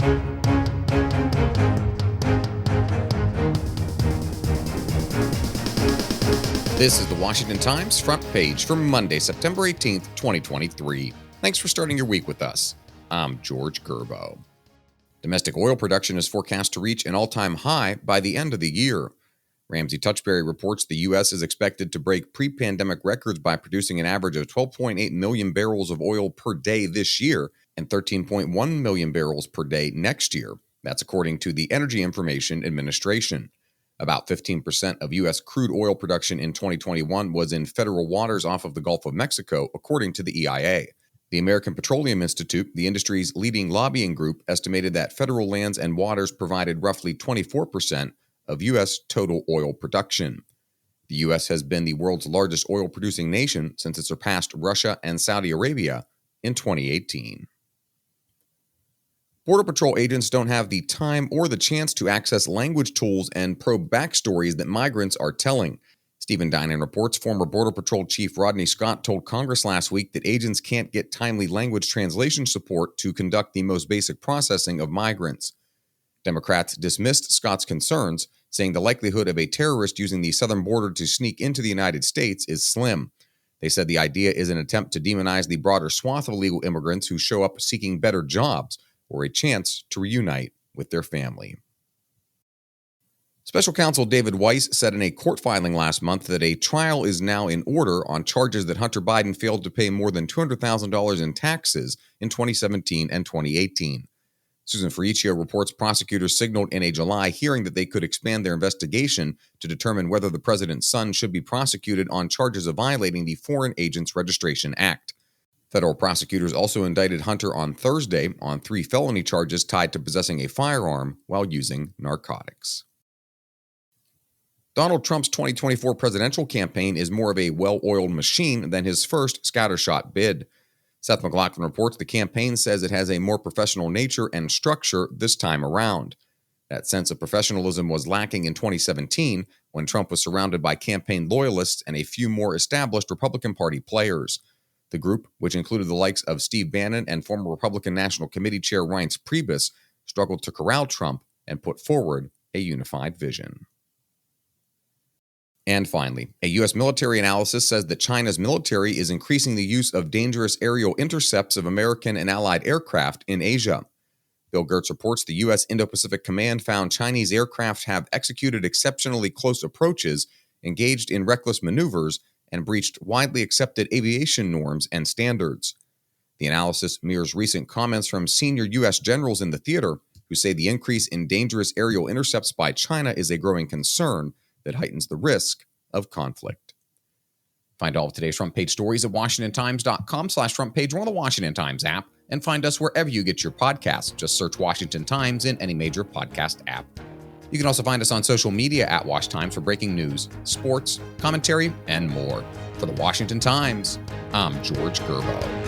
This is the Washington Times front page for Monday, September 18th, 2023. Thanks for starting your week with us. I'm George Gerbo. Domestic oil production is forecast to reach an all-time high by the end of the year. Ramsey Touchberry reports the U.S. is expected to break pre-pandemic records by producing an average of 12.8 million barrels of oil per day this year and 13.1 million barrels per day next year. That's according to the Energy Information Administration. About 15% of U.S. crude oil production in 2021 was in federal waters off of the Gulf of Mexico, according to the EIA. The American Petroleum Institute, the industry's leading lobbying group, estimated that federal lands and waters provided roughly 24% of U.S. total oil production. The U.S. has been the world's largest oil-producing nation since it surpassed Russia and Saudi Arabia in 2018. Border Patrol agents don't have the time or the chance to access language tools and probe backstories that migrants are telling. Stephen Dinan reports former Border Patrol Chief Rodney Scott told Congress last week that agents can't get timely language translation support to conduct the most basic processing of migrants. Democrats dismissed Scott's concerns, saying the likelihood of a terrorist using the southern border to sneak into the United States is slim. They said the idea is an attempt to demonize the broader swath of illegal immigrants who show up seeking better jobs or a chance to reunite with their family. Special counsel David Weiss said in a court filing last month that a trial is now in order on charges that Hunter Biden failed to pay more than $200,000 in taxes in 2017 and 2018. Susan Ferricchio reports prosecutors signaled in a July hearing that they could expand their investigation to determine whether the president's son should be prosecuted on charges of violating the Foreign Agents Registration Act. Federal prosecutors also indicted Hunter on Thursday on 3 felony charges tied to possessing a firearm while using narcotics. Donald Trump's 2024 presidential campaign is more of a well-oiled machine than his first scattershot bid. Seth MacLachlan reports the campaign says it has a more professional nature and structure this time around. That sense of professionalism was lacking in 2017 when Trump was surrounded by campaign loyalists and a few more established Republican Party players. The group, which included the likes of Steve Bannon and former Republican National Committee Chair Reince Priebus, struggled to corral Trump and put forward a unified vision. And finally, a U.S. military analysis says that China's military is increasing the use of dangerous aerial intercepts of American and allied aircraft in Asia. Bill Gertz reports the U.S. Indo-Pacific Command found Chinese aircraft have executed exceptionally close approaches, engaged in reckless maneuvers, and breached widely accepted aviation norms and standards. The analysis mirrors recent comments from senior U.S. generals in the theater who say the increase in dangerous aerial intercepts by China is a growing concern that heightens the risk of conflict. Find all of today's front page stories at WashingtonTimes.com/front page or on the Washington Times app, and find us wherever you get your podcasts. Just search Washington Times in any major podcast app. You can also find us on social media at Wash Times for breaking news, sports, commentary, and more. For the Washington Times, I'm George Gerbo.